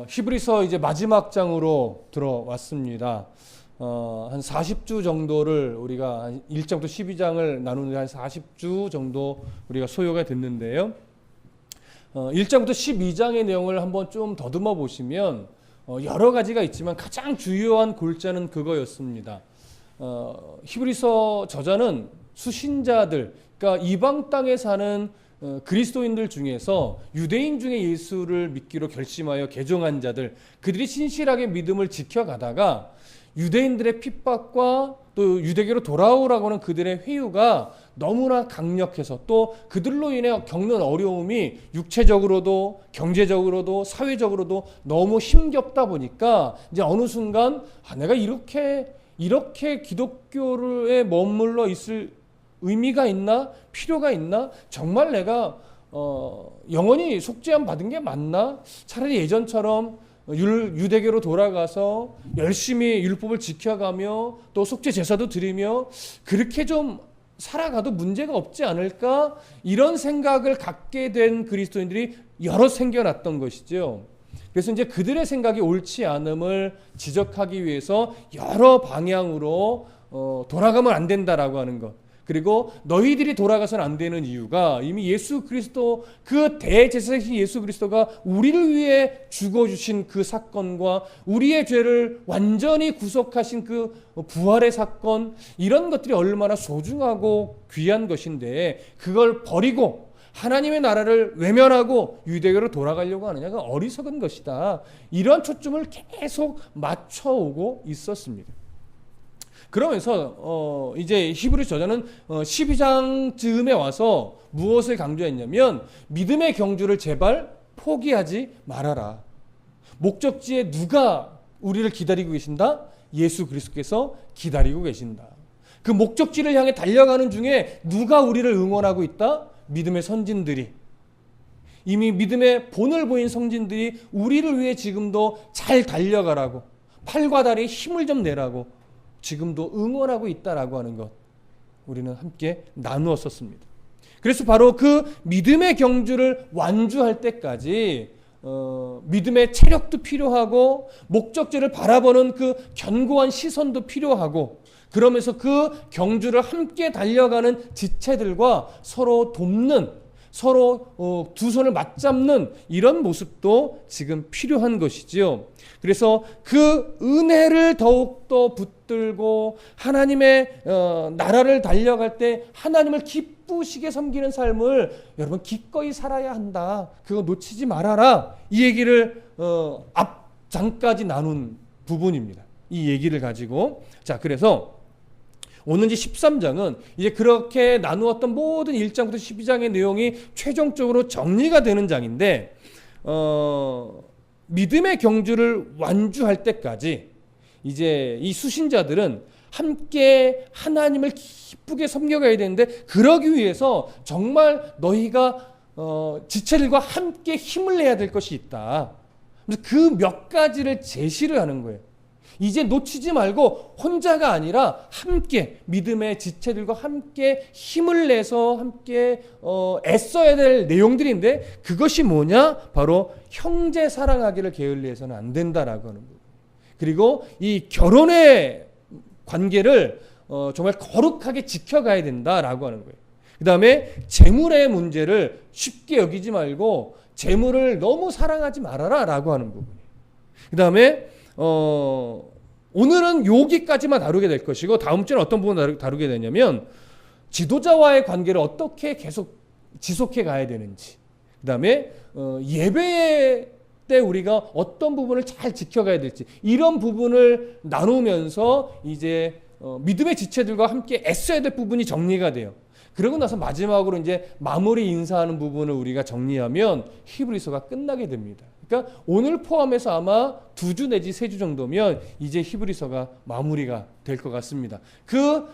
히브리서 이제 마지막 장으로 들어왔습니다. 한 40주 정도를 우리가 한 1장부터 12장을 나누는 한 40주 정도 우리가 소요가 됐는데요. 1장부터 12장의 내용을 한번 좀 더듬어 보시면 여러 가지가 있지만 가장 주요한 골자는 그거였습니다. 히브리서 저자는 수신자들, 그러니까 이방 땅에 사는 그리스도인들 중에서 유대인 중에 예수를 믿기로 결심하여 개종한 자들, 그들이 신실하게 믿음을 지켜가다가 유대인들의 핍박과 또 유대교로 돌아오라고 하는 그들의 회유가 너무나 강력해서 또 그들로 인해 겪는 어려움이 육체적으로도 경제적으로도 사회적으로도 너무 힘겹다 보니까 이제 어느 순간 내가 이렇게 기독교에 머물러 있을 의미가 있나? 필요가 있나? 정말 내가 영원히 속죄함 받은 게 맞나? 차라리 예전처럼 유대교로 돌아가서 열심히 율법을 지켜가며 또 속죄 제사도 드리며 그렇게 좀 살아가도 문제가 없지 않을까? 이런 생각을 갖게 된 그리스도인들이 여러 생겨났던 것이죠. 그래서 이제 그들의 생각이 옳지 않음을 지적하기 위해서 여러 방향으로 돌아가면 안 된다라고 하는 것. 그리고 너희들이 돌아가서는 안 되는 이유가 이미 예수 그리스도 그 대제사장이신 예수 그리스도가 우리를 위해 죽어주신 그 사건과 우리의 죄를 완전히 구속하신 그 부활의 사건, 이런 것들이 얼마나 소중하고 귀한 것인데 그걸 버리고 하나님의 나라를 외면하고 유대교로 돌아가려고 하느냐가 어리석은 것이다. 이런 초점을 계속 맞춰오고 있었습니다. 그러면서 이제 히브리 저자는 12장 즈음에 와서 무엇을 강조했냐면 믿음의 경주를 제발 포기하지 말아라. 목적지에 누가 우리를 기다리고 계신다? 예수 그리스도께서 기다리고 계신다. 그 목적지를 향해 달려가는 중에 누가 우리를 응원하고 있다? 믿음의 선진들이, 이미 믿음의 본을 보인 성진들이 우리를 위해 지금도 잘 달려가라고, 팔과 다리에 힘을 좀 내라고 지금도 응원하고 있다라고 하는 것, 우리는 함께 나누었었습니다. 그래서 바로 그 믿음의 경주를 완주할 때까지 믿음의 체력도 필요하고 목적지를 바라보는 그 견고한 시선도 필요하고, 그러면서 그 경주를 함께 달려가는 지체들과 서로 돕는, 서로 두 손을 맞잡는 이런 모습도 지금 필요한 것이지요. 그래서 그 은혜를 더욱더 붙들고 하나님의 나라를 달려갈 때 하나님을 기쁘시게 섬기는 삶을 여러분 기꺼이 살아야 한다. 그거 놓치지 말아라. 이 얘기를 앞장까지 나눈 부분입니다. 이 얘기를 가지고, 자, 그래서 오늘 이제 13장은 이제 그렇게 나누었던 모든 1장부터 12장의 내용이 최종적으로 정리가 되는 장인데, 믿음의 경주를 완주할 때까지 이제 이 수신자들은 함께 하나님을 기쁘게 섬겨가야 되는데, 그러기 위해서 정말 너희가 지체들과 함께 힘을 내야 될 것이 있다. 그래서 그 몇 가지를 제시를 하는 거예요. 이제 놓치지 말고 혼자가 아니라 함께 믿음의 지체들과 함께 힘을 내서 함께 애써야 될 내용들인데, 그것이 뭐냐? 바로 형제 사랑하기를 게을리해서는 안 된다라고 하는 거예요. 그리고 이 결혼의 관계를 정말 거룩하게 지켜가야 된다라고 하는 거예요. 그 다음에 재물의 문제를 쉽게 여기지 말고 재물을 너무 사랑하지 말아라 라고 하는 부분이에요. 그 다음에 오늘은 여기까지만 다루게 될 것이고, 다음 주는 어떤 부분을 다루게 되냐면 지도자와의 관계를 어떻게 계속 지속해 가야 되는지, 그 다음에 예배 때 우리가 어떤 부분을 잘 지켜가야 될지, 이런 부분을 나누면서 이제 믿음의 지체들과 함께 애써야 될 부분이 정리가 돼요. 그러고 나서 마지막으로 이제 마무리 인사하는 부분을 우리가 정리하면 히브리서가 끝나게 됩니다. 그러니까 오늘 포함해서 아마 2주 내지 3주 정도면 이제 히브리서가 마무리가 될 것 같습니다. 그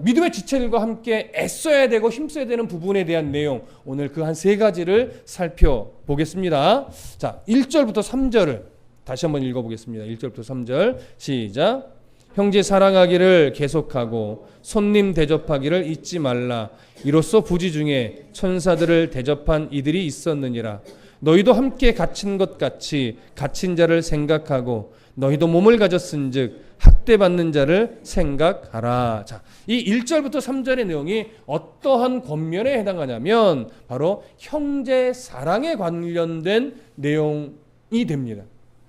믿음의 지체들과 함께 애써야 되고 힘써야 되는 부분에 대한 내용, 오늘 그 한 3가지를 살펴보겠습니다. 자, 1절부터 3절을 다시 한번 읽어보겠습니다. 1절부터 3절 시작. 형제 사랑하기를 계속하고 손님 대접하기를 잊지 말라. 이로써 부지 중에 천사들을 대접한 이들이 있었느니라. 너희도 함께 갇힌 것 같이 갇힌 자를 생각하고 너희도 몸을 가졌은즉 학대받는 자를 생각하라. 자, 이 1절부터 3절의 내용이 어떠한 권면에 해당하냐면 바로 형제 사랑에 관련된 내용이 됩니다.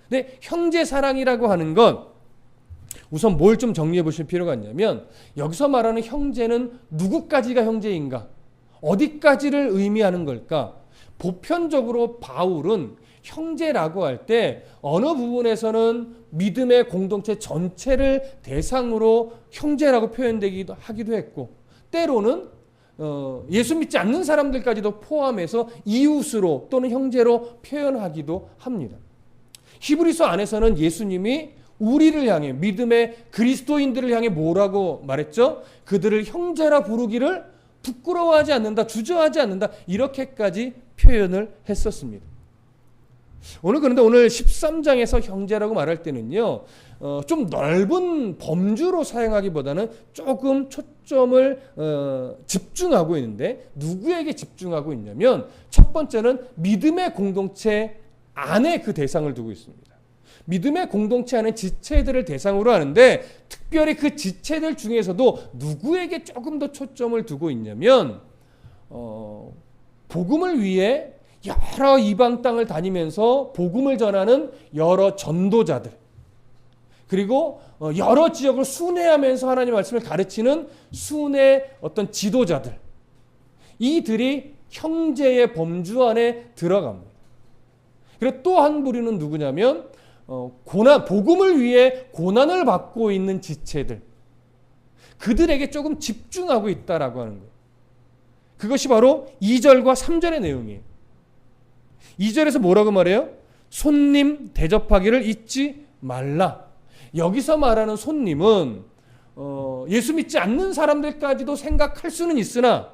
근데 형제 사랑이라고 하는 건 우선 뭘 좀 정리해 보실 필요가 있냐면 여기서 말하는 형제는 누구까지가 형제인가? 어디까지를 의미하는 걸까? 보편적으로 바울은 형제라고 할 때 어느 부분에서는 믿음의 공동체 전체를 대상으로 형제라고 표현되기도 하기도 했고 때로는 예수 믿지 않는 사람들까지도 포함해서 이웃으로 또는 형제로 표현하기도 합니다. 히브리서 안에서는 예수님이 우리를 향해 믿음의 그리스도인들을 향해 뭐라고 말했죠? 그들을 형제라 부르기를 부끄러워하지 않는다, 주저하지 않는다 이렇게까지 표현을 했었습니다. 그런데 오늘 13장에서 형제라고 말할 때는요, 좀 넓은 범주로 사용하기보다는 조금 초점을 집중하고 있는데 누구에게 집중하고 있냐면 첫 번째는 믿음의 공동체 안에 그 대상을 두고 있습니다. 믿음의 공동체 안에 지체들을 대상으로 하는데 특별히 그 지체들 중에서도 누구에게 조금 더 초점을 두고 있냐면 복음을 위해 여러 이방 땅을 다니면서 복음을 전하는 여러 전도자들 그리고 여러 지역을 순회하면서 하나님의 말씀을 가르치는 순회 어떤 지도자들 이들이 형제의 범주 안에 들어갑니다. 그리고 또 한 부류는 누구냐면 복음을 위해 고난을 받고 있는 지체들 그들에게 조금 집중하고 있다라고 하는 거예요. 그것이 바로 2절과 3절의 내용이에요. 2절에서 뭐라고 말해요? 손님 대접하기를 잊지 말라. 여기서 말하는 손님은 예수 믿지 않는 사람들까지도 생각할 수는 있으나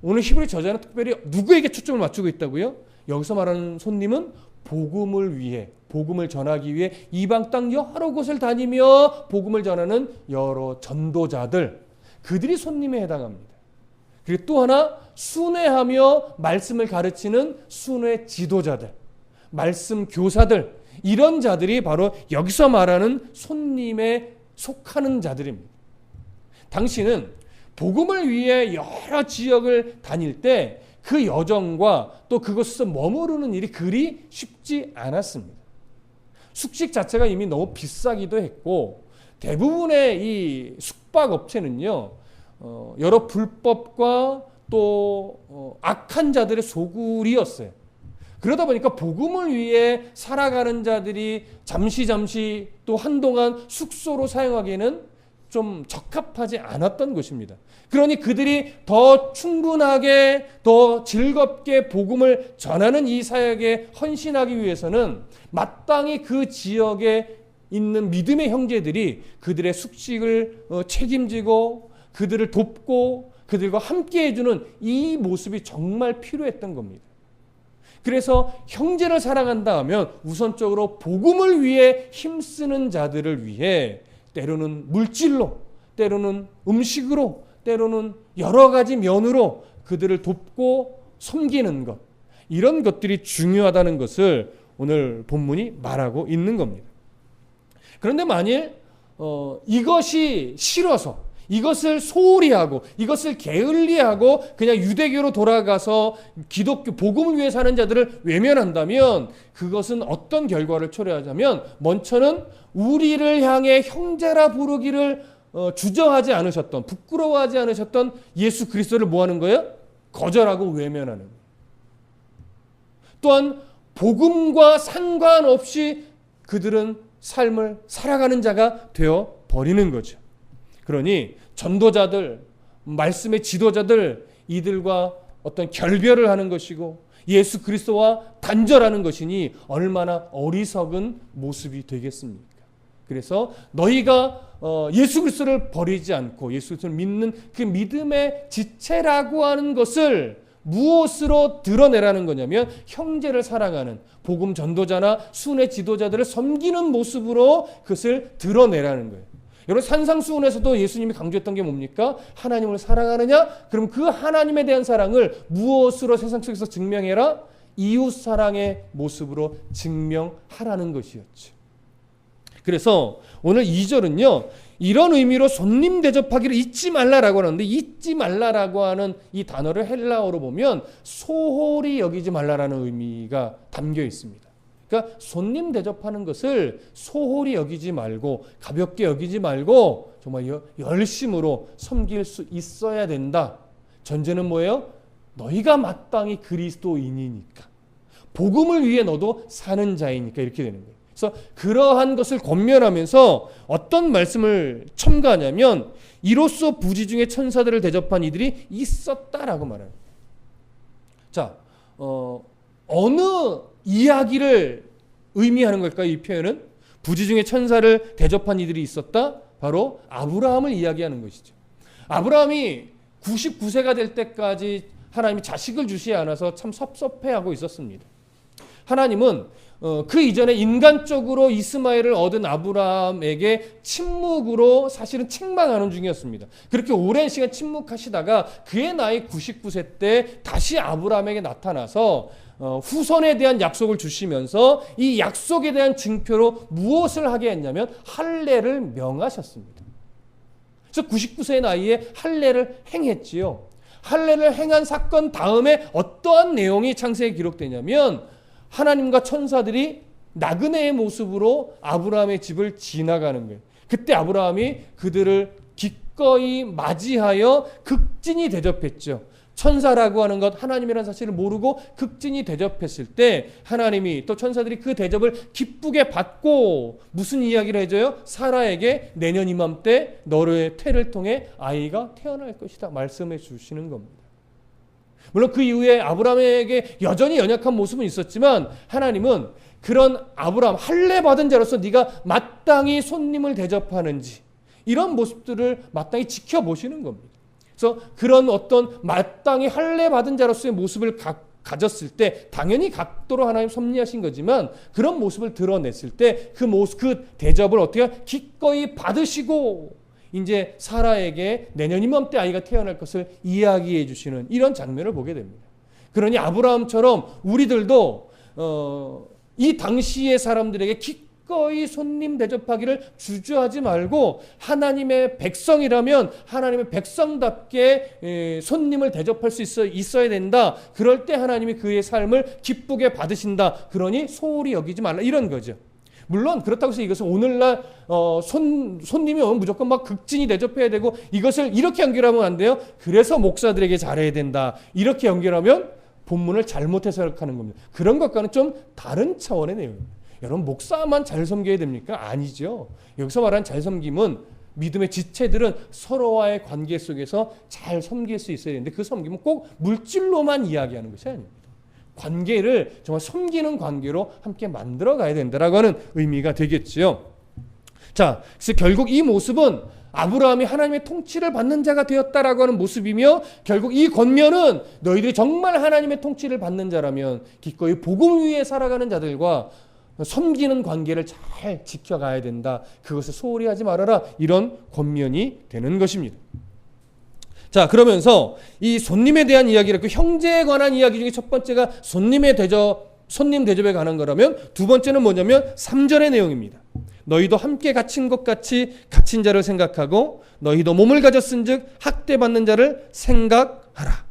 오늘 히브리 저자는 특별히 누구에게 초점을 맞추고 있다고요? 여기서 말하는 손님은 복음을 위해 복음을 전하기 위해 이방 땅 여러 곳을 다니며 복음을 전하는 여러 전도자들 그들이 손님에 해당합니다. 그리고 또 하나 순회하며 말씀을 가르치는 순회 지도자들 말씀 교사들 이런 자들이 바로 여기서 말하는 손님에 속하는 자들입니다. 당신은 복음을 위해 여러 지역을 다닐 때 그 여정과 또 그곳에서 머무르는 일이 그리 쉽지 않았습니다. 숙식 자체가 이미 너무 비싸기도 했고 대부분의 이 숙박업체는요 여러 불법과 또 악한 자들의 소굴이었어요. 그러다 보니까 복음을 위해 살아가는 자들이 잠시 또 한동안 숙소로 사용하기에는 좀 적합하지 않았던 것입니다. 그러니 그들이 더 충분하게 더 즐겁게 복음을 전하는 이 사역에 헌신하기 위해서는 마땅히 그 지역에 있는 믿음의 형제들이 그들의 숙식을 책임지고 그들을 돕고 그들과 함께 해주는 이 모습이 정말 필요했던 겁니다. 그래서 형제를 사랑한다 하면 우선적으로 복음을 위해 힘쓰는 자들을 위해 때로는 물질로, 때로는 음식으로, 때로는 여러 가지 면으로 그들을 돕고 섬기는 것, 이런 것들이 중요하다는 것을 오늘 본문이 말하고 있는 겁니다. 그런데 만일 이것이 싫어서 이것을 소홀히 하고 이것을 게을리하고 그냥 유대교로 돌아가서 기독교 복음을 위해 사는 자들을 외면한다면 그것은 어떤 결과를 초래하자면 먼저는 우리를 향해 형제라 부르기를 주저하지 않으셨던 부끄러워하지 않으셨던 예수 그리스도를 뭐 하는 거예요? 거절하고 외면하는 거예요. 또한 복음과 상관없이 그들은 삶을 살아가는 자가 되어 버리는 거죠. 그러니 전도자들, 말씀의 지도자들 이들과 어떤 결별을 하는 것이고 예수 그리스도와 단절하는 것이니 얼마나 어리석은 모습이 되겠습니까? 그래서 너희가 예수 그리스도를 버리지 않고 예수 그리스도를 믿는 그 믿음의 지체라고 하는 것을 무엇으로 드러내라는 거냐면 형제를 사랑하는 복음 전도자나 순회 지도자들을 섬기는 모습으로 그것을 드러내라는 거예요. 여러분 산상수훈에서도 예수님이 강조했던 게 뭡니까? 하나님을 사랑하느냐? 그럼 그 하나님에 대한 사랑을 무엇으로 세상 속에서 증명해라? 이웃사랑의 모습으로 증명하라는 것이었죠. 그래서 오늘 2절은요. 이런 의미로 손님 대접하기를 잊지 말라라고 하는데, 잊지 말라라고 하는 이 단어를 헬라어로 보면 소홀히 여기지 말라라는 의미가 담겨 있습니다. 그러니까 손님 대접하는 것을 소홀히 여기지 말고, 가볍게 여기지 말고 정말 열심으로 섬길 수 있어야 된다. 전제는 뭐예요? 너희가 마땅히 그리스도인이니까, 복음을 위해 너도 사는 자이니까, 이렇게 되는 거예요. 그래서 그러한 것을 권면하면서 어떤 말씀을 첨가하냐면, 이로써 부지 중에 천사들을 대접한 이들이 있었다라고 말해요. 자, 어느 이야기를 의미하는 걸까요? 이 표현은 부지 중에 천사를 대접한 이들이 있었다. 바로 아브라함을 이야기하는 것이죠. 아브라함이 99세가 될 때까지 하나님이 자식을 주시지 않아서 참 섭섭해하고 있었습니다. 하나님은 그 이전에 인간적으로 이스마엘을 얻은 아브라함에게 침묵으로 사실은 책망하는 중이었습니다. 그렇게 오랜 시간 침묵하시다가 그의 나이 99세 때 다시 아브라함에게 나타나서 후손에 대한 약속을 주시면서 이 약속에 대한 증표로 무엇을 하게 했냐면 할례를 명하셨습니다. 그래서 99세의 나이에 할례를 행했지요. 할례를 행한 사건 다음에 어떠한 내용이 창세기에 기록되냐면, 하나님과 천사들이 나그네의 모습으로 아브라함의 집을 지나가는 거예요. 그때 아브라함이 그들을 기꺼이 맞이하여 극진히 대접했죠. 천사라고 하는 것, 하나님이라는 사실을 모르고 극진히 대접했을 때 하나님이 또 천사들이 그 대접을 기쁘게 받고 무슨 이야기를 해줘요? 사라에게 내년 이맘때 너의 태를 통해 아이가 태어날 것이다 말씀해 주시는 겁니다. 물론 그 이후에 아브라함에게 여전히 연약한 모습은 있었지만, 하나님은 그런 아브라함, 할례 받은 자로서 네가 마땅히 손님을 대접하는지, 이런 모습들을 마땅히 지켜보시는 겁니다. 그래서 그런 어떤 마땅히 할례 받은 자로서의 모습을 가졌을 때 당연히 각도로 하나님 섭리하신 거지만, 그런 모습을 드러냈을 때 그 모습, 그 대접을 어떻게 기꺼이 받으시고 이제 사라에게 내년 이맘때 아이가 태어날 것을 이야기해 주시는 이런 장면을 보게 됩니다. 그러니 아브라함처럼 우리들도 이 당시의 사람들에게 기꺼이 손님 대접하기를 주저하지 말고, 하나님의 백성이라면 하나님의 백성답게 손님을 대접할 수 있어야 된다. 그럴 때 하나님이 그의 삶을 기쁘게 받으신다. 그러니 소홀히 여기지 말라, 이런 거죠. 물론 그렇다고 해서 이것은 오늘날 손님이 오면 무조건 막 극진히 대접해야 되고, 이것을 이렇게 연결하면 안 돼요. 그래서 목사들에게 잘해야 된다, 이렇게 연결하면 본문을 잘못 해석하는 겁니다. 그런 것과는 좀 다른 차원의 내용입니다. 여러분, 목사만 잘 섬겨야 됩니까? 아니죠. 여기서 말하는 잘 섬김은 믿음의 지체들은 서로와의 관계 속에서 잘 섬길 수 있어야 되는데, 그 섬김은 꼭 물질로만 이야기하는 것이 아닙니다. 관계를 정말 섬기는 관계로 함께 만들어 가야 된다라고 하는 의미가 되겠지요. 자, 그래서 결국 이 모습은 아브라함이 하나님의 통치를 받는 자가 되었다라고 하는 모습이며, 결국 이 권면은 너희들이 정말 하나님의 통치를 받는 자라면 기꺼이 복음 위에 살아가는 자들과 섬기는 관계를 잘 지켜가야 된다. 그것을 소홀히 하지 말아라. 이런 권면이 되는 것입니다. 자, 그러면서 이 손님에 대한 이야기를, 그 형제에 관한 이야기 중에 첫 번째가 손님 대접에 관한 거라면, 두 번째는 뭐냐면 3절의 내용입니다. 너희도 함께 갇힌 것 같이 갇힌 자를 생각하고 너희도 몸을 가졌은즉 학대받는 자를 생각하라.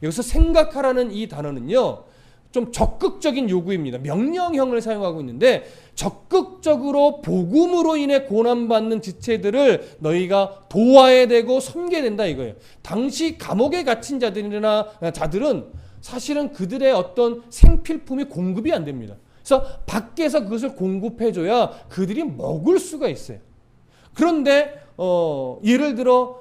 여기서 생각하라는 이 단어는요, 좀 적극적인 요구입니다. 명령형을 사용하고 있는데, 적극적으로 복음으로 인해 고난받는 지체들을 너희가 도와야 되고 섬겨야 된다 이거예요. 당시 감옥에 갇힌 자들은 사실은 그들의 어떤 생필품이 공급이 안 됩니다. 그래서 밖에서 그것을 공급해줘야 그들이 먹을 수가 있어요. 그런데 예를 들어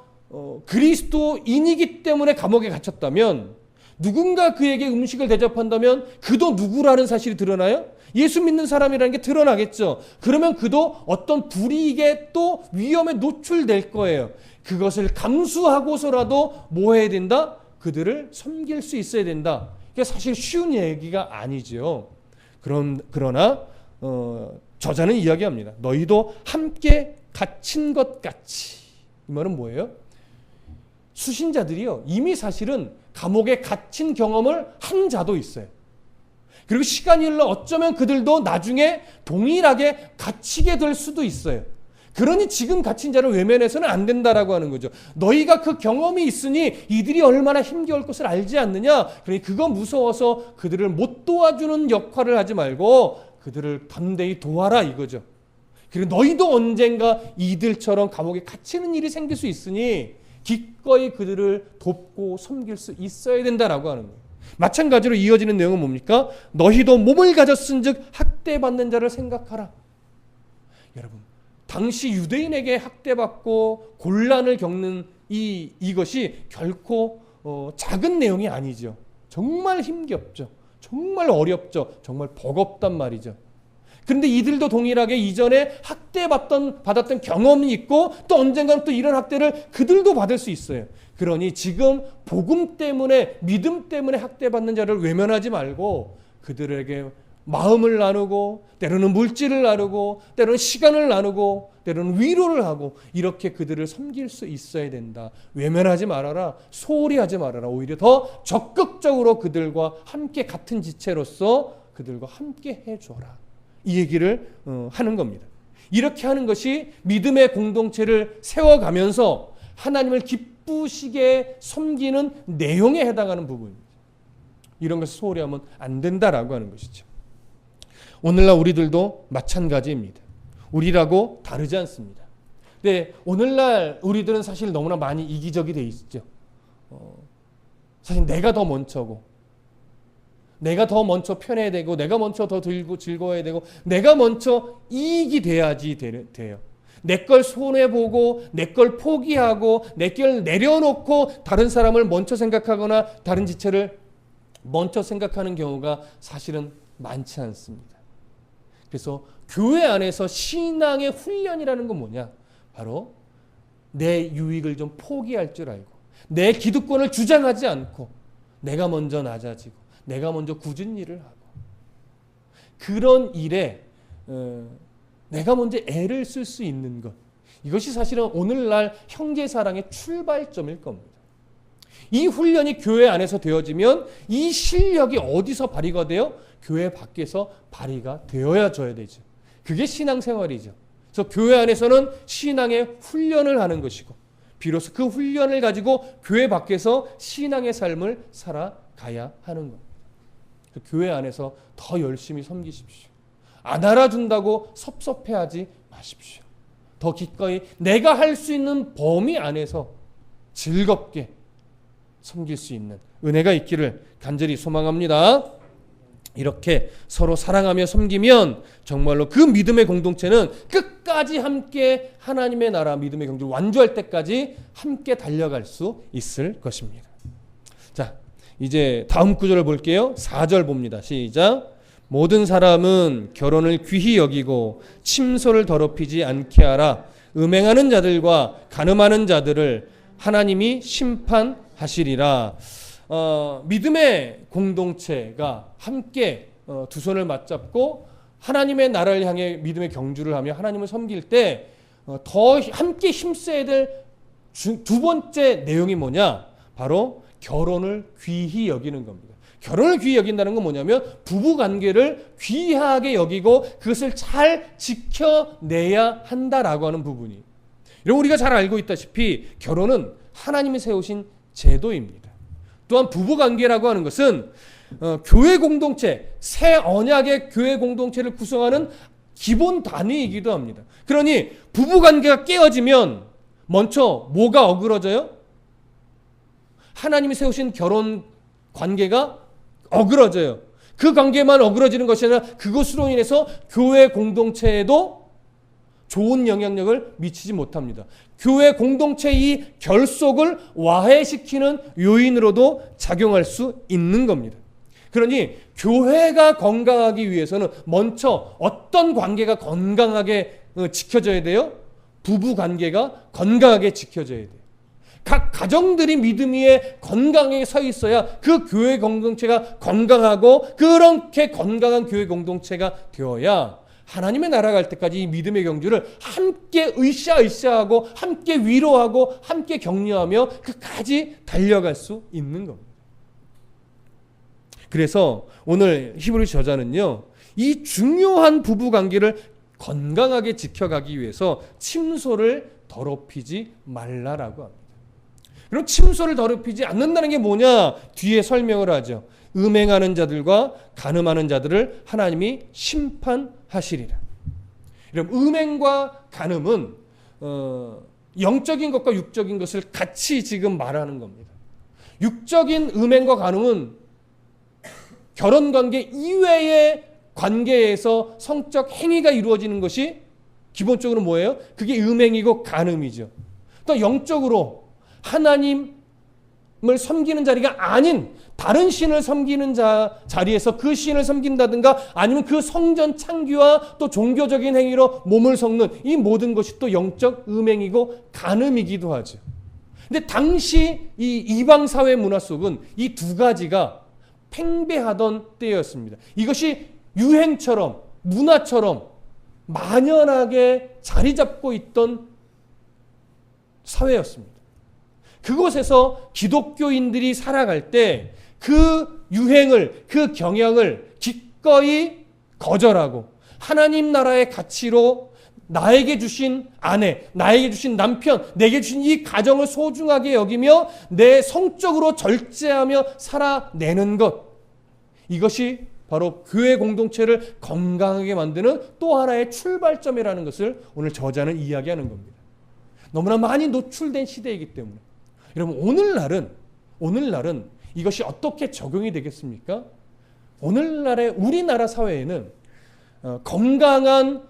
그리스도인이기 때문에 감옥에 갇혔다면, 누군가 그에게 음식을 대접한다면 그도 누구라는 사실이 드러나요? 예수 믿는 사람이라는 게 드러나겠죠. 그러면 그도 어떤 불이익에 또 위험에 노출될 거예요. 그것을 감수하고서라도 뭐 해야 된다? 그들을 섬길 수 있어야 된다. 이게 사실 쉬운 얘기가 아니죠. 그러나 저자는 이야기합니다. 너희도 함께 갇힌 것 같이. 이 말은 뭐예요? 수신자들이요, 이미 사실은 감옥에 갇힌 경험을 한 자도 있어요. 그리고 시간이 흘러 어쩌면 그들도 나중에 동일하게 갇히게 될 수도 있어요. 그러니 지금 갇힌 자를 외면해서는 안 된다라고 하는 거죠. 너희가 그 경험이 있으니 이들이 얼마나 힘겨울 것을 알지 않느냐. 그러니 그거 무서워서 그들을 못 도와주는 역할을 하지 말고 그들을 담대히 도와라 이거죠. 그리고 너희도 언젠가 이들처럼 감옥에 갇히는 일이 생길 수 있으니 기꺼이 그들을 돕고 섬길 수 있어야 된다라고 하는 거예요. 마찬가지로 이어지는 내용은 뭡니까? 너희도 몸을 가졌은즉 학대받는 자를 생각하라. 여러분, 당시 유대인에게 학대받고 곤란을 겪는 이것이 결코 작은 내용이 아니죠. 정말 힘겹죠. 정말 어렵죠. 정말 버겁단 말이죠. 그런데 이들도 동일하게 이전에 받았던 경험이 있고 또 언젠가는 또 이런 학대를 그들도 받을 수 있어요. 그러니 지금 복음 때문에 믿음 때문에 학대받는 자를 외면하지 말고 그들에게 마음을 나누고 때로는 물질을 나누고 때로는 시간을 나누고 때로는 위로를 하고 이렇게 그들을 섬길 수 있어야 된다. 외면하지 말아라. 소홀히 하지 말아라. 오히려 더 적극적으로 그들과 함께 같은 지체로서 그들과 함께 해줘라. 이 얘기를 하는 겁니다. 이렇게 하는 것이 믿음의 공동체를 세워가면서 하나님을 기쁘시게 섬기는 내용에 해당하는 부분입니다. 이런 것을 소홀히 하면 안 된다라고 하는 것이죠. 오늘날 우리들도 마찬가지입니다. 우리라고 다르지 않습니다. 근데 오늘날 우리들은 사실 너무나 많이 이기적이 돼 있죠. 사실 내가 더 먼저고 내가 더 먼저 편해야 되고 내가 먼저 더 들고 즐거워야 되고 내가 먼저 이익이 돼야지 돼요. 내 걸 손해보고 내 걸 포기하고 내 걸 내려놓고 다른 사람을 먼저 생각하거나 다른 지체를 먼저 생각하는 경우가 사실은 많지 않습니다. 그래서 교회 안에서 신앙의 훈련이라는 건 뭐냐? 바로 내 유익을 좀 포기할 줄 알고 내 기득권을 주장하지 않고 내가 먼저 낮아지고 내가 먼저 굳은 일을 하고 그런 일에 내가 먼저 애를 쓸 수 있는 것, 이것이 사실은 오늘날 형제사랑의 출발점일 겁니다. 이 훈련이 교회 안에서 되어지면 이 실력이 어디서 발휘가 돼요? 교회 밖에서 발휘가 되어야 줘야 되죠. 그게 신앙생활이죠. 그래서 교회 안에서는 신앙의 훈련을 하는 것이고 비로소 그 훈련을 가지고 교회 밖에서 신앙의 삶을 살아가야 하는 겁니다. 교회 안에서 더 열심히 섬기십시오. 안 알아준다고 섭섭해하지 마십시오. 더 기꺼이 내가 할 수 있는 범위 안에서 즐겁게 섬길 수 있는 은혜가 있기를 간절히 소망합니다. 이렇게 서로 사랑하며 섬기면 정말로 그 믿음의 공동체는 끝까지 함께 하나님의 나라 믿음의 경주를 완주할 때까지 함께 달려갈 수 있을 것입니다. 자, 이제 다음 구절을 볼게요. 4절 봅니다. 시작. 모든 사람은 결혼을 귀히 여기고 침소를 더럽히지 않게 하라. 음행하는 자들과 간음하는 자들을 하나님이 심판하시리라. 믿음의 공동체가 함께 두 손을 맞잡고 하나님의 나라를 향해 믿음의 경주를 하며 하나님을 섬길 때 더 함께 힘써야 될 두 번째 내용이 뭐냐? 바로 결혼을 귀히 여기는 겁니다. 결혼을 귀히 여긴다는 건 뭐냐면 부부관계를 귀하게 여기고 그것을 잘 지켜내야 한다라고 하는 부분이. 여러분, 우리가 잘 알고 있다시피 결혼은 하나님이 세우신 제도입니다. 또한 부부관계라고 하는 것은 교회 공동체, 새 언약의 교회 공동체를 구성하는 기본 단위이기도 합니다. 그러니 부부관계가 깨어지면 먼저 뭐가 어그러져요? 하나님이 세우신 결혼 관계가 어그러져요. 그 관계만 어그러지는 것이 아니라 그것으로 인해서 교회 공동체에도 좋은 영향력을 미치지 못합니다. 교회 공동체의 이 결속을 와해시키는 요인으로도 작용할 수 있는 겁니다. 그러니 교회가 건강하기 위해서는 먼저 어떤 관계가 건강하게 지켜져야 돼요? 부부 관계가 건강하게 지켜져야 돼요. 각 가정들이 믿음 위에 건강하게 서 있어야 그 교회 공동체가 건강하고 그렇게 건강한 교회 공동체가 되어야 하나님의 나라 갈 때까지 이 믿음의 경주를 함께 으쌰으쌰하고 함께 위로하고 함께 격려하며 끝까지 달려갈 수 있는 겁니다. 그래서 오늘 히브리서 저자는요, 이 중요한 부부 관계를 건강하게 지켜가기 위해서 침소를 더럽히지 말라라고 합니다. 그럼 침소를 더럽히지 않는다는 게 뭐냐? 뒤에 설명을 하죠. 음행하는 자들과 간음하는 자들을 하나님이 심판하시리라. 그럼 음행과 간음은 영적인 것과 육적인 것을 같이 지금 말하는 겁니다. 육적인 음행과 간음은 결혼관계 이외의 관계에서 성적 행위가 이루어지는 것이 기본적으로 뭐예요? 그게 음행이고 간음이죠. 또 영적으로 하나님을 섬기는 자리가 아닌 다른 신을 섬기는 자리에서 그 신을 섬긴다든가 아니면 그 성전 창기와 또 종교적인 행위로 몸을 섞는 이 모든 것이 또 영적 음행이고 간음이기도 하죠. 근데 당시 이 이방 사회 문화 속은 이 두 가지가 팽배하던 때였습니다. 이것이 유행처럼 문화처럼 만연하게 자리 잡고 있던 사회였습니다. 그곳에서 기독교인들이 살아갈 때 그 유행을, 그 경향을 기꺼이 거절하고 하나님 나라의 가치로 나에게 주신 아내, 나에게 주신 남편, 내게 주신 이 가정을 소중하게 여기며 내 성적으로 절제하며 살아내는 것, 이것이 바로 교회 공동체를 건강하게 만드는 또 하나의 출발점이라는 것을 오늘 저자는 이야기하는 겁니다. 너무나 많이 노출된 시대이기 때문에. 여러분, 오늘날은 이것이 어떻게 적용이 되겠습니까? 오늘날의 우리나라 사회에는 건강한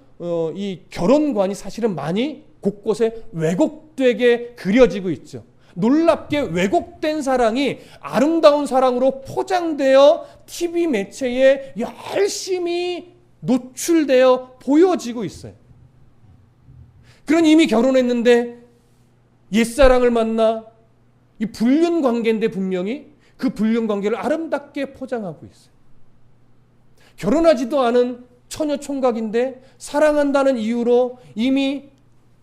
이 결혼관이 사실은 많이 곳곳에 왜곡되게 그려지고 있죠. 놀랍게 왜곡된 사랑이 아름다운 사랑으로 포장되어 TV 매체에 열심히 노출되어 보여지고 있어요. 그런 이미 결혼했는데 옛사랑을 만나 이 불륜 관계인데 분명히 그 불륜 관계를 아름답게 포장하고 있어요. 결혼하지도 않은 처녀 총각인데 사랑한다는 이유로 이미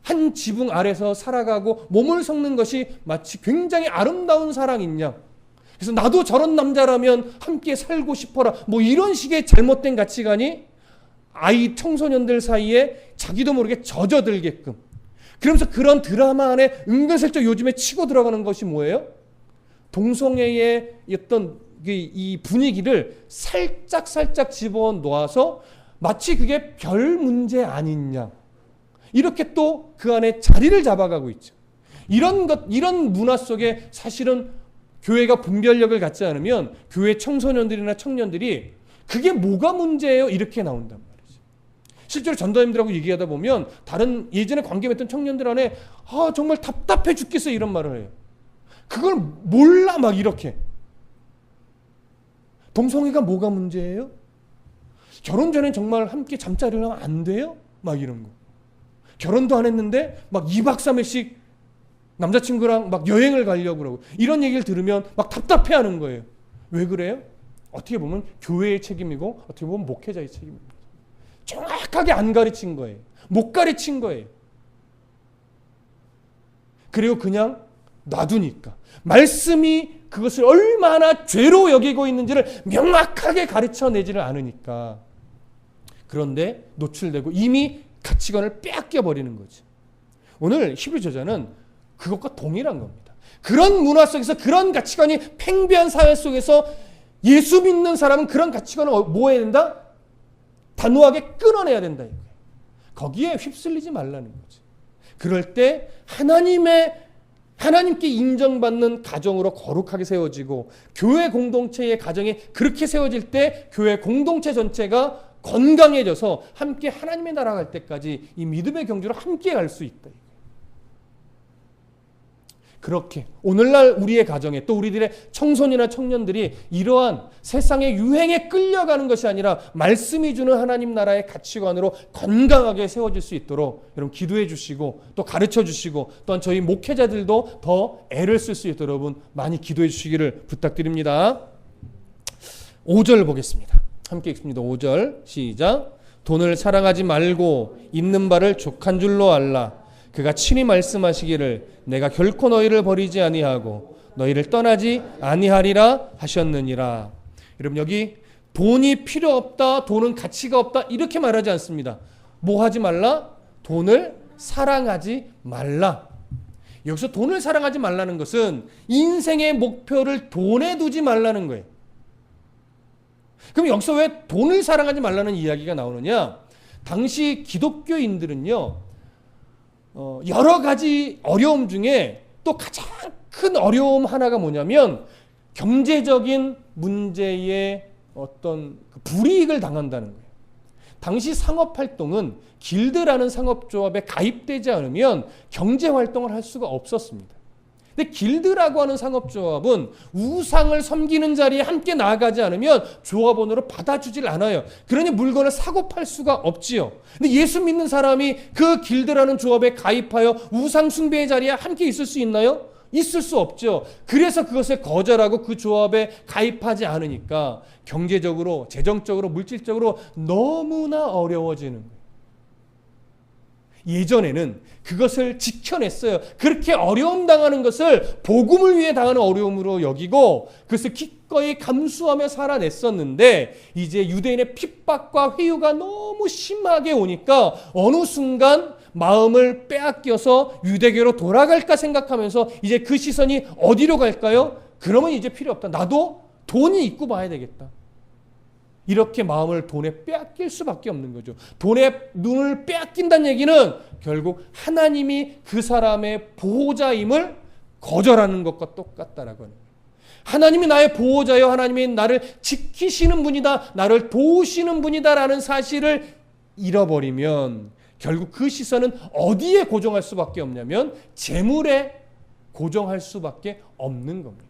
한 지붕 아래서 살아가고 몸을 섞는 것이 마치 굉장히 아름다운 사랑인 양. 그래서 나도 저런 남자라면 함께 살고 싶어라. 뭐 이런 식의 잘못된 가치관이 아이 청소년들 사이에 자기도 모르게 젖어들게끔. 그러면서 그런 드라마 안에 은근슬쩍 요즘에 치고 들어가는 것이 뭐예요? 동성애의 어떤 이 분위기를 살짝 집어넣어서 마치 그게 별 문제 아닌 양. 이렇게 또 그 안에 자리를 잡아가고 있죠. 이런 문화 속에 사실은 교회가 분별력을 갖지 않으면 교회 청소년들이나 청년들이 그게 뭐가 문제예요? 이렇게 나온단 말이죠. 실제로 전도사님들하고 얘기하다 보면 다른 예전에 관계 맺던 청년들 안에 정말 답답해 죽겠어 이런 말을 해요. 그걸 몰라 막 이렇게. 동성애가 뭐가 문제예요? 결혼 전에 정말 함께 잠자리를 하면 안 돼요? 막 이런 거. 결혼도 안 했는데 막 2박 3일씩 남자친구랑 막 여행을 가려고 그러고 이런 얘기를 들으면 막 답답해하는 거예요. 왜 그래요? 어떻게 보면 교회의 책임이고 어떻게 보면 목회자의 책임입니다. 정확하게 안 가르친 거예요. 못 가르친 거예요. 그리고 그냥 놔두니까 말씀이 그것을 얼마나 죄로 여기고 있는지를 명확하게 가르쳐내지를 않으니까 그런데 노출되고 이미 가치관을 빼앗겨 버리는 거죠. 오늘 히브리 저자는 그것과 동일한 겁니다. 그런 문화 속에서 그런 가치관이 팽배한 사회 속에서 예수 믿는 사람은 그런 가치관을 뭐 해야 된다? 단호하게 끊어내야 된다. 이거예요. 거기에 휩쓸리지 말라는 거죠. 그럴 때 하나님께 인정받는 가정으로 거룩하게 세워지고 교회 공동체의 가정이 그렇게 세워질 때 교회 공동체 전체가 건강해져서 함께 하나님의 나라 갈 때까지 이 믿음의 경주로 함께 갈 수 있다. 그렇게 오늘날 우리의 가정에 또 우리들의 청소년이나 청년들이 이러한 세상의 유행에 끌려가는 것이 아니라 말씀이 주는 하나님 나라의 가치관으로 건강하게 세워질 수 있도록 여러분 기도해 주시고 또 가르쳐 주시고 또한 저희 목회자들도 더 애를 쓸 수 있도록 여러분 많이 기도해 주시기를 부탁드립니다. 5절 보겠습니다. 함께 읽습니다. 5절 시작. 돈을 사랑하지 말고 있는 바를 족한 줄로 알라. 그가 친히 말씀하시기를 내가 결코 너희를 버리지 아니하고 너희를 떠나지 아니하리라 하셨느니라. 여러분 여기 돈이 필요 없다, 돈은 가치가 없다 이렇게 말하지 않습니다. 뭐 하지 말라? 돈을 사랑하지 말라. 여기서 돈을 사랑하지 말라는 것은 인생의 목표를 돈에 두지 말라는 거예요. 그럼 여기서 왜 돈을 사랑하지 말라는 이야기가 나오느냐? 당시 기독교인들은요, 여러 가지 어려움 중에 또 가장 큰 어려움 하나가 뭐냐면 경제적인 문제에 어떤 불이익을 당한다는 거예요. 당시 상업활동은 길드라는 상업조합에 가입되지 않으면 경제활동을 할 수가 없었습니다. 근데 길드라고 하는 상업조합은 우상을 섬기는 자리에 함께 나아가지 않으면 조합원으로 받아주질 않아요. 그러니 물건을 사고 팔 수가 없지요. 근데 예수 믿는 사람이 그 길드라는 조합에 가입하여 우상 숭배의 자리에 함께 있을 수 있나요? 있을 수 없죠. 그래서 그것을 거절하고 그 조합에 가입하지 않으니까 경제적으로, 재정적으로, 물질적으로 너무나 어려워지는 거예요. 예전에는 그것을 지켜냈어요. 그렇게 어려움 당하는 것을 복음을 위해 당하는 어려움으로 여기고 그것을 기꺼이 감수하며 살아냈었는데 이제 유대인의 핍박과 회유가 너무 심하게 오니까 어느 순간 마음을 빼앗겨서 유대교로 돌아갈까 생각하면서 이제 그 시선이 어디로 갈까요? 그러면 이제 필요 없다. 나도 돈이 있고 봐야 되겠다. 이렇게 마음을 돈에 빼앗길 수밖에 없는 거죠. 돈에 눈을 빼앗긴다는 얘기는 결국 하나님이 그 사람의 보호자임을 거절하는 것과 똑같다라고 하는 거예요. 하나님이 나의 보호자요, 하나님이 나를 지키시는 분이다, 나를 도우시는 분이다라는 사실을 잃어버리면 결국 그 시선은 어디에 고정할 수밖에 없냐면 재물에 고정할 수밖에 없는 겁니다.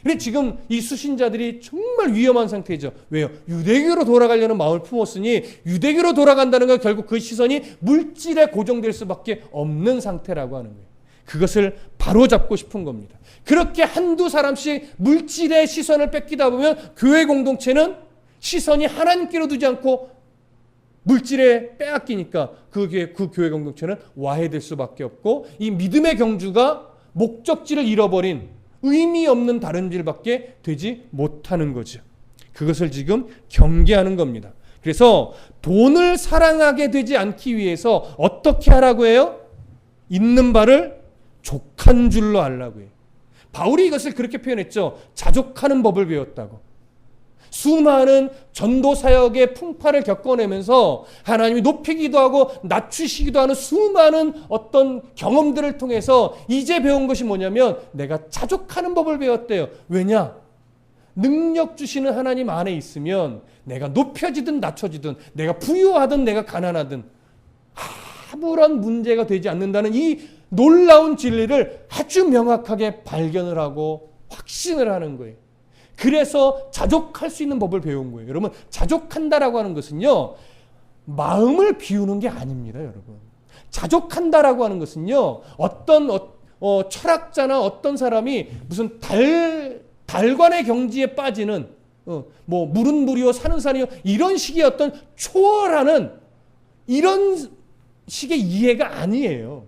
근데 지금 이 수신자들이 정말 위험한 상태죠. 왜요? 유대교로 돌아가려는 마음을 품었으니 유대교로 돌아간다는 건 결국 그 시선이 물질에 고정될 수밖에 없는 상태라고 하는 거예요. 그것을 바로잡고 싶은 겁니다. 그렇게 한두 사람씩 물질의 시선을 뺏기다 보면 교회 공동체는 시선이 하나님께로 두지 않고 물질에 빼앗기니까 그 교회 공동체는 와해될 수밖에 없고 이 믿음의 경주가 목적지를 잃어버린 의미 없는 다른 일밖에 되지 못하는 거죠. 그것을 지금 경계하는 겁니다. 그래서 돈을 사랑하게 되지 않기 위해서 어떻게 하라고 해요? 있는 바를 족한 줄로 알라고 해요. 바울이 이것을 그렇게 표현했죠. 자족하는 법을 배웠다고. 수많은 전도 사역의 풍파를 겪어내면서 하나님이 높이기도 하고 낮추시기도 하는 수많은 어떤 경험들을 통해서 이제 배운 것이 뭐냐면 내가 자족하는 법을 배웠대요. 왜냐? 능력 주시는 하나님 안에 있으면 내가 높여지든 낮춰지든 내가 부유하든 내가 가난하든 아무런 문제가 되지 않는다는 이 놀라운 진리를 아주 명확하게 발견을 하고 확신을 하는 거예요. 그래서 자족할 수 있는 법을 배운 거예요. 여러분, 자족한다라고 하는 것은요, 마음을 비우는 게 아닙니다, 여러분. 자족한다라고 하는 것은요, 어떤 철학자나 어떤 사람이 무슨 달관의 경지에 빠지는 뭐 물은 물이요 산은 산이요 이런 식의 어떤 초월하는 이런 식의 이해가 아니에요.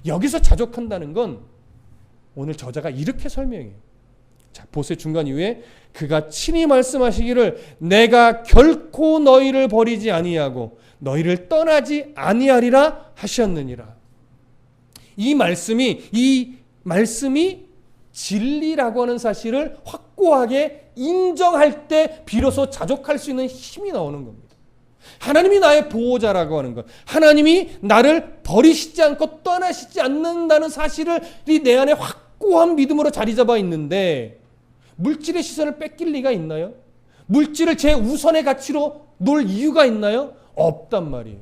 여기서 자족한다는 건 오늘 저자가 이렇게 설명해요. 자, 보세 중간 이후에 그가 친히 말씀하시기를 내가 결코 너희를 버리지 아니하고 너희를 떠나지 아니하리라 하셨느니라. 이 말씀이 진리라고 하는 사실을 확고하게 인정할 때 비로소 자족할 수 있는 힘이 나오는 겁니다. 하나님이 나의 보호자라고 하는 것, 하나님이 나를 버리시지 않고 떠나시지 않는다는 사실을 내 안에 확고한 믿음으로 자리 잡아 있는데 물질의 시선을 뺏길 리가 있나요? 물질을 제 우선의 가치로 놓을 이유가 있나요? 없단 말이에요.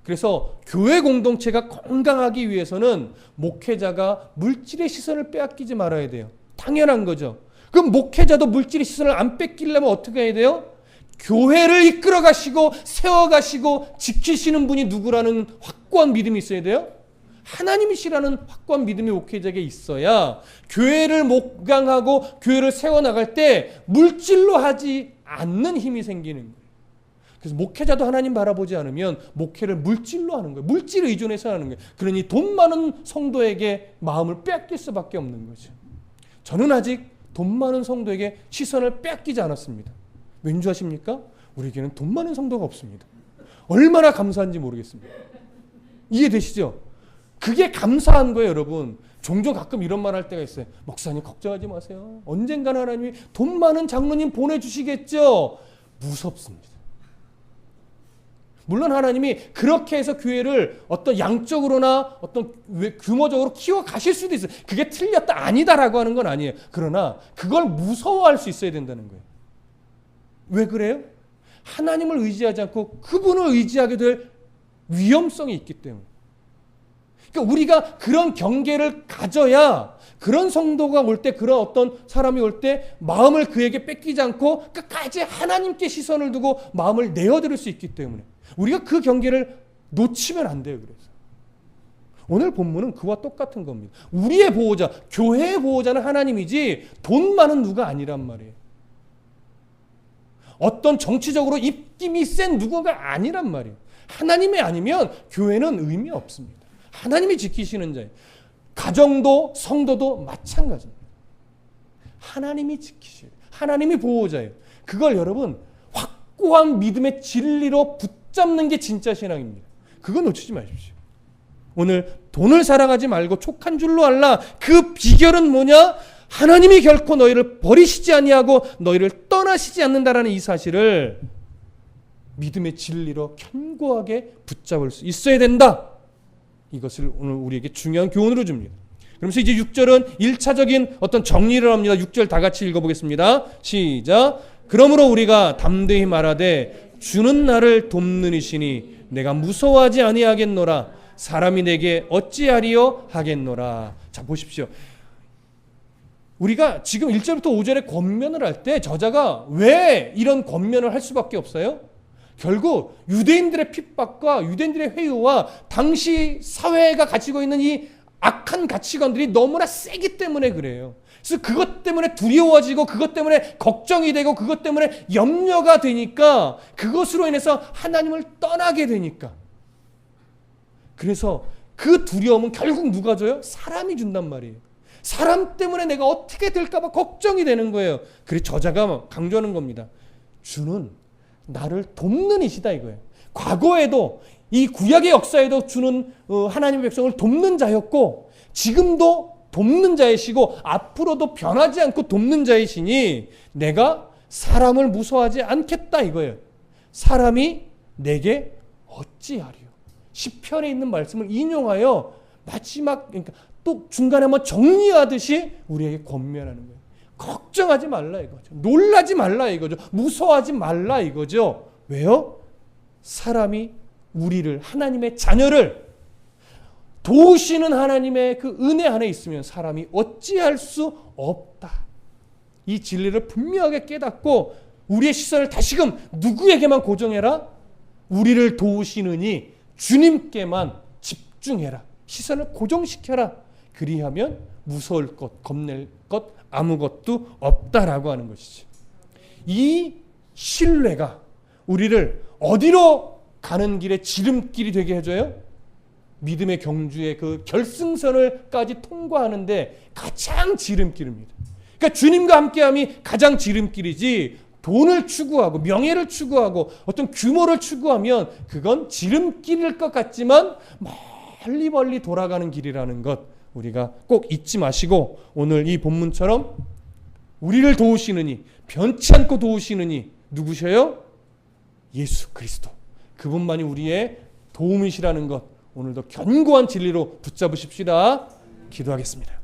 그래서 교회 공동체가 건강하기 위해서는 목회자가 물질의 시선을 빼앗기지 말아야 돼요. 당연한 거죠. 그럼 목회자도 물질의 시선을 안 뺏기려면 어떻게 해야 돼요? 교회를 이끌어 가시고 세워 가시고 지키시는 분이 누구라는 확고한 믿음이 있어야 돼요. 하나님이시라는 확고한 믿음이 목회자에게 있어야 교회를 목강하고 교회를 세워나갈 때 물질로 하지 않는 힘이 생기는 거예요. 그래서 목회자도 하나님 바라보지 않으면 목회를 물질로 하는 거예요. 물질에 의존해서 하는 거예요. 그러니 돈 많은 성도에게 마음을 빼앗길 수밖에 없는 거죠. 저는 아직 돈 많은 성도에게 시선을 뺏기지 않았습니다. 왠지 아십니까? 우리에게는 돈 많은 성도가 없습니다. 얼마나 감사한지 모르겠습니다. 이해되시죠? 그게 감사한 거예요, 여러분. 종종 가끔 이런 말 할 때가 있어요. 목사님 걱정하지 마세요. 언젠가는 하나님이 돈 많은 장로님 보내주시겠죠. 무섭습니다. 물론 하나님이 그렇게 해서 교회를 어떤 양적으로나 어떤 규모적으로 키워 가실 수도 있어요. 그게 틀렸다 아니다라고 하는 건 아니에요. 그러나 그걸 무서워할 수 있어야 된다는 거예요. 왜 그래요? 하나님을 의지하지 않고 그분을 의지하게 될 위험성이 있기 때문에. 그러니까 우리가 그런 경계를 가져야 그런 성도가 올 때, 그런 어떤 사람이 올 때 마음을 그에게 뺏기지 않고 끝까지 하나님께 시선을 두고 마음을 내어드릴 수 있기 때문에 우리가 그 경계를 놓치면 안 돼요. 그래서 오늘 본문은 그와 똑같은 겁니다. 우리의 보호자, 교회의 보호자는 하나님이지 돈 많은 누가 아니란 말이에요. 어떤 정치적으로 입김이 센 누구가 아니란 말이에요. 하나님이 아니면 교회는 의미 없습니다. 하나님이 지키시는 자예요. 가정도 성도도 마찬가지입니다. 하나님이 지키셔요. 하나님이 보호자예요. 그걸 여러분 확고한 믿음의 진리로 붙잡는 게 진짜 신앙입니다. 그거 놓치지 마십시오. 오늘 돈을 사랑하지 말고 촉한 줄로 알라. 그 비결은 뭐냐? 하나님이 결코 너희를 버리시지 아니하고 너희를 떠나시지 않는다라는 이 사실을 믿음의 진리로 견고하게 붙잡을 수 있어야 된다. 이것을 오늘 우리에게 중요한 교훈으로 줍니다. 그러면서 이제 6절은 1차적인 어떤 정리를 합니다. 6절 다 같이 읽어보겠습니다. 시작. 그러므로 우리가 담대히 말하되 주는 나를 돕는 이시니 내가 무서워하지 아니하겠노라. 사람이 내게 어찌하리요 하겠노라. 자, 보십시오. 우리가 지금 1절부터 5절에 권면을 할 때 저자가 왜 이런 권면을 할 수밖에 없어요? 결국 유대인들의 핍박과 유대인들의 회유와 당시 사회가 가지고 있는 이 악한 가치관들이 너무나 세기 때문에 그래요. 그래서 그것 때문에 두려워지고 그것 때문에 걱정이 되고 그것 때문에 염려가 되니까 그것으로 인해서 하나님을 떠나게 되니까. 그래서 그 두려움은 결국 누가 줘요? 사람이 준단 말이에요. 사람 때문에 내가 어떻게 될까 봐 걱정이 되는 거예요. 그래서 저자가 강조하는 겁니다. 주는 나를 돕는 이시다 이거예요. 과거에도 이 구약의 역사에도 주는 하나님의 백성을 돕는 자였고 지금도 돕는 자이시고 앞으로도 변하지 않고 돕는 자이시니 내가 사람을 무서워하지 않겠다 이거예요. 사람이 내게 어찌하리요. 시편에 있는 말씀을 인용하여 마지막 그러니까 또 중간에 한번 정리하듯이 우리에게 권면하는 거예요. 걱정하지 말라 이거죠. 놀라지 말라 이거죠. 무서워하지 말라 이거죠. 왜요? 사람이 우리를 하나님의 자녀를 도우시는 하나님의 그 은혜 안에 있으면 사람이 어찌할 수 없다. 이 진리를 분명하게 깨닫고 우리의 시선을 다시금 누구에게만 고정해라? 우리를 도우시느니 주님께만 집중해라. 시선을 고정시켜라. 그리하면 무서울 것, 겁낼 것 아무것도 없다라고 하는 것이죠. 이 신뢰가 우리를 어디로 가는 길에 지름길이 되게 해줘요? 믿음의 경주의 그 결승선을까지 통과하는데 가장 지름길입니다. 그러니까 주님과 함께함이 가장 지름길이지 돈을 추구하고 명예를 추구하고 어떤 규모를 추구하면 그건 지름길일 것 같지만 멀리 돌아가는 길이라는 것 우리가 꼭 잊지 마시고 오늘 이 본문처럼 우리를 도우시느니 변치 않고 도우시느니 누구셔요? 예수 그리스도. 그분만이 우리의 도움이시라는 것 오늘도 견고한 진리로 붙잡으십시다. 기도하겠습니다.